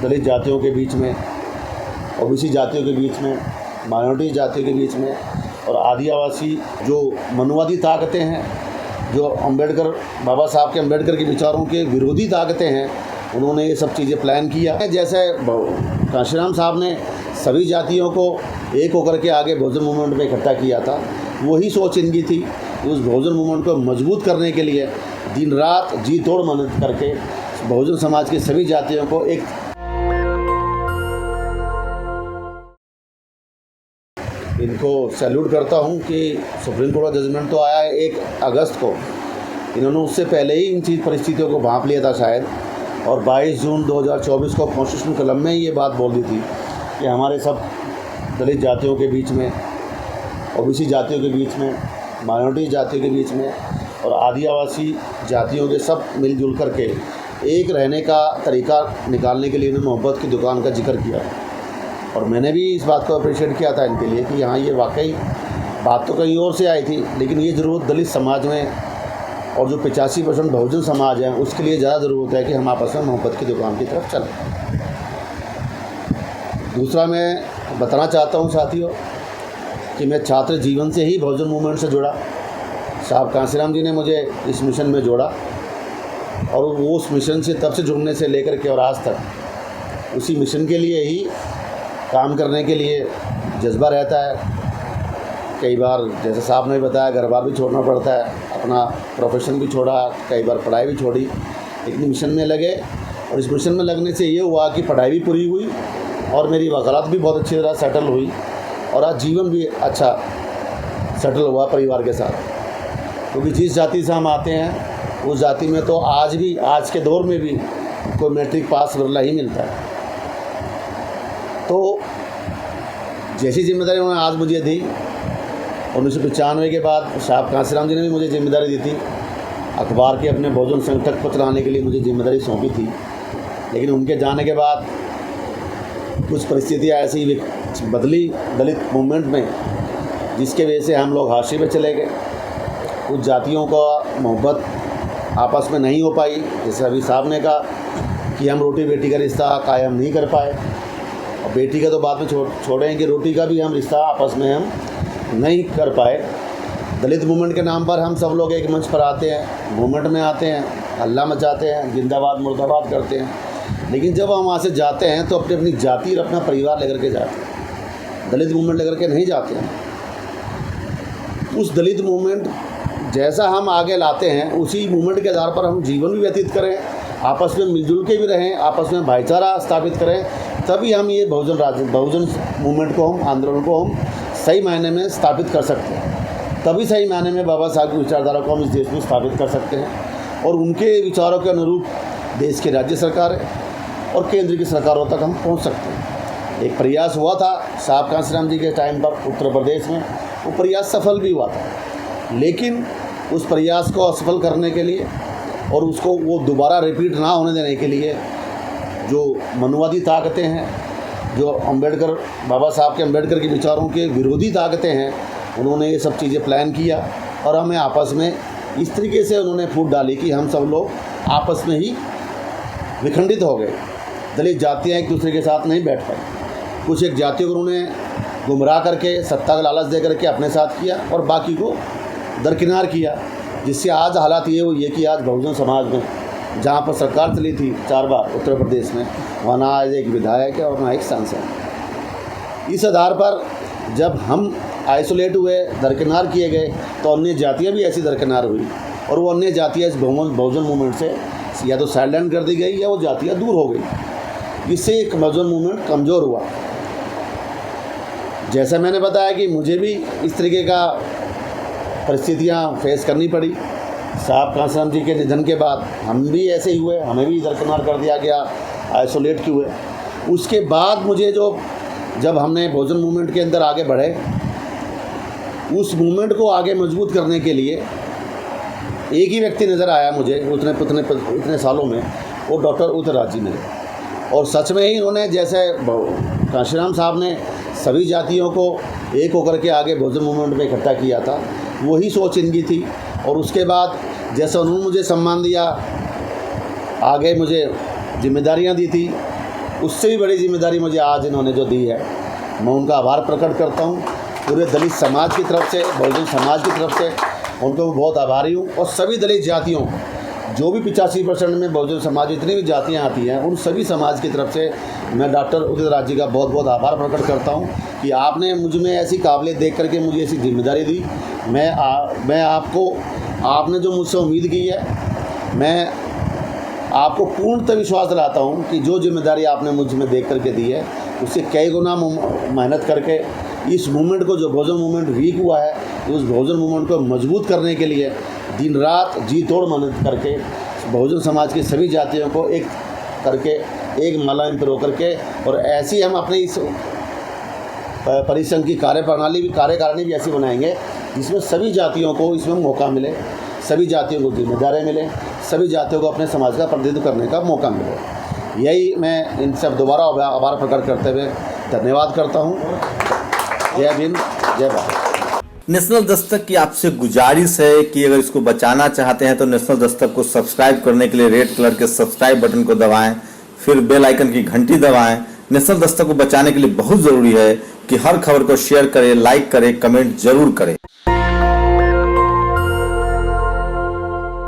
दलित जातियों के बीच में, ओबीसी जातियों के बीच में, माइनॉरिटी जातियों के बीच में और आदिवासी जो मनुवादी ताकतें हैं, जो बाबा साहब के अम्बेडकर के विचारों के विरोधी ताकतें हैं, उन्होंने ये सब चीज़ें प्लान किया है। जैसे कांशीराम साहब ने सभी जातियों को एक होकर के आगे बहुजन मूवमेंट में इकट्ठा किया था, वही सोच इनकी थी। उस बहुजन मूवमेंट को मजबूत करने के लिए दिन रात जी तोड़ मेहनत करके बहुजन समाज की सभी जातियों को एक इनको सैल्यूट करता हूं कि सुप्रीम कोर्ट का जजमेंट तो आया है 1 अगस्त को। इन्होंने उससे पहले ही इन चीज़ परिस्थितियों को भांप लिया था शायद, और 22 जून 2024 को कॉन्स्टिट्यूशन कलम में ये बात बोल दी थी कि हमारे सब दलित जातियों के बीच में, ओबीसी जातियों के बीच में, माइनॉरिटी जातियों के बीच में और आदिवासी जातियों के सब मिलजुल करके एक रहने का तरीका निकालने के लिए इन्होंने मोहब्बत की दुकान का जिक्र किया। और मैंने भी इस बात को अप्रिशिएट किया था इनके लिए कि हाँ, ये वाकई बात तो कहीं और से आई थी, लेकिन ये ज़रूरत दलित समाज में और जो 85% बहुजन समाज है उसके लिए ज़्यादा ज़रूरत है कि हम आपस में मोहब्बत की दुकान की तरफ चलें। दूसरा मैं बताना चाहता हूँ साथियों कि मैं छात्र जीवन से ही बहुजन मूवमेंट से जुड़ा। साहब कांशीराम जी ने मुझे इस मिशन में जोड़ा और वो उस मिशन से तब से जुड़ने से लेकर के और आज तक उसी मिशन के लिए ही काम करने के लिए जज्बा रहता है। कई बार जैसे साहब ने बताया घर बार भी छोड़ना पड़ता है, अपना प्रोफेशन भी छोड़ा, कई बार पढ़ाई भी छोड़ी, लेकिन मिशन में लगे। और इस मिशन में लगने से ये हुआ कि पढ़ाई भी पूरी हुई और मेरी वकालत भी बहुत अच्छी तरह सेटल हुई और आज जीवन भी अच्छा सेटल हुआ परिवार के साथ। क्योंकि जिस जाति से हम आते हैं उस जाति में तो आज भी, आज के दौर में भी कोई मैट्रिक पास वरला ही मिलता है। तो जैसी जिम्मेदारी उन्होंने आज मुझे दी, 1995 के बाद साहब कांशीराम जी ने भी मुझे जिम्मेदारी दी थी, अखबार के अपने बहुजन संगठक को चलाने के लिए मुझे जिम्मेदारी सौंपी थी। लेकिन उनके जाने के बाद कुछ परिस्थितियाँ ऐसी बदली दलित मूवमेंट में, जिसके वजह से हम लोग हाशिए पे चले गए। कुछ जातियों का मोहब्बत आपस में नहीं हो पाई, जैसे अभी साहब ने कहा कि हम रोटी बेटी का रिश्ता कायम नहीं कर पाए, और बेटी का तो बाद में छोड़ेंगे, रोटी का भी हम रिश्ता आपस में हम नहीं कर पाए। दलित मूवमेंट के नाम पर हम सब लोग एक मंच पर आते हैं, मूवमेंट में आते हैं, हल्ला मचाते हैं, जिंदाबाद मुर्दाबाद करते हैं, लेकिन जब हम वहाँ से जाते हैं तो अपनी जाति और अपना परिवार लेकर के जाते हैं, दलित मूवमेंट लेकर के नहीं जाते हैं। उस दलित मूवमेंट जैसा हम आगे लाते हैं उसी मूवमेंट के आधार पर हम जीवन भी व्यतीत करें, आपस में मिलजुल के भी रहें, आपस में भाईचारा स्थापित करें, तभी हम ये बहुजन मूवमेंट को, हम आंदोलन को हम सही मायने में स्थापित कर सकते हैं। तभी सही मायने में बाबा साहब की विचारधारा को हम इस देश में स्थापित कर सकते हैं और उनके विचारों के अनुरूप देश की राज्य सरकारें और केंद्र की सरकारों तक हम पहुंच सकते हैं। एक प्रयास हुआ था साहब कांशीराम जी के टाइम पर उत्तर प्रदेश में, वो प्रयास सफल भी हुआ था, लेकिन उस प्रयास को असफल करने के लिए और उसको वो दोबारा रिपीट ना होने देने के लिए जो मनुवादी ताकतें हैं, जो बाबा साहब के अम्बेडकर के विचारों के विरोधी ताकतें हैं, उन्होंने ये सब चीज़ें प्लान किया और हमें आपस में इस तरीके से उन्होंने फूट डाली कि हम सब लोग आपस में ही विखंडित हो गए। दलित जातियाँ एक दूसरे के साथ नहीं बैठ पाई। कुछ एक जातियों को उन्होंने गुमराह करके, सत्ता का लालच दे करके अपने साथ किया और बाकी को दरकिनार किया, जिससे आज हालात ये हुई है कि आज बहुजन समाज में जहाँ पर सरकार चली थी 4 बार उत्तर प्रदेश में, वहाँ ना आज एक विधायक है और ना एक सांसद। इस आधार पर जब हम आइसोलेट हुए, दरकिनार किए गए, तो अन्य जातियाँ भी ऐसी दरकिनार हुई और वो अन्य जातियाँ इस बहुजन मूवमेंट से या तो साइडलाइन कर दी गई या वो जातियाँ दूर हो गई। इससे एक बहुजन मूवमेंट कमज़ोर हुआ। जैसा मैंने बताया कि मुझे भी इस तरीके का परिस्थितियाँ फेस करनी पड़ी। साहब कांशीराम जी के निधन के बाद हम भी ऐसे ही हुए, हमें भी दरकिनार कर दिया गया, आइसोलेट किए हुए। उसके बाद मुझे जब हमने बहुजन मूवमेंट के अंदर आगे बढ़े, उस मूवमेंट को आगे मजबूत करने के लिए एक ही व्यक्ति नज़र आया मुझे उतने सालों में, वो डॉक्टर उत्तराज जी मिले। और सच में ही उन्होंने, जैसे कांशीराम साहब ने सभी जातियों को एक होकर के आगे बहुजन मूवमेंट में इकट्ठा किया था, वही सोच इनकी थी। और उसके बाद जैसे उन्होंने मुझे सम्मान दिया, आगे मुझे जिम्मेदारियां दी थी, उससे भी बड़ी जिम्मेदारी मुझे आज इन्होंने जो दी है, मैं उनका आभार प्रकट करता हूँ। पूरे दलित समाज की तरफ से, बहुजन समाज की तरफ से उनको मैं बहुत आभारी हूँ। और सभी दलित जातियों, जो भी 85% में बहुजन समाज जितनी भी जातियाँ आती हैं, उन सभी समाज की तरफ से मैं डॉक्टर उदित राज जी का बहुत बहुत आभार प्रकट करता हूँ कि आपने मुझ में ऐसी काबिलियत देख करके मुझे ऐसी जिम्मेदारी दी। मैं आपने जो मुझसे उम्मीद की है, मैं आपको पूर्णतः विश्वास दिलाता हूँ कि जो जिम्मेदारी आपने मुझ में देख करके दी है, उससे कई गुना मेहनत करके इस मूवमेंट को, जो बहुजन मूवमेंट वीक हुआ है, उस बहुजन मूवमेंट को मजबूत करने के लिए दिन रात जी तोड़ मेहनत करके बहुजन समाज की सभी जातियों को एक करके, एक मलाइन पर होकर के, और ऐसी हम अपनी इस परिसंघ की कार्यकारिणी भी ऐसी बनाएंगे जिसमें सभी जातियों को इसमें मौका मिले, सभी जातियों को जिम्मेदारी मिले, सभी जातियों को अपने समाज का प्रतिनिधित्व करने का मौका मिले। यही मैं इन सब दोबारा आभार प्रकट करते हुए धन्यवाद करता हूँ। जय भीम, जय भारत। नेशनल दस्तक की आपसे गुजारिश है कि अगर इसको बचाना चाहते हैं तो नेशनल दस्तक को सब्सक्राइब करने के लिए रेड कलर के सब्सक्राइब बटन को दबाएं, फिर बेल आइकन की घंटी दबाएं। नेशनल दस्तक को बचाने के लिए बहुत ज़रूरी है कि हर खबर को शेयर करें, लाइक करें, कमेंट जरूर करें।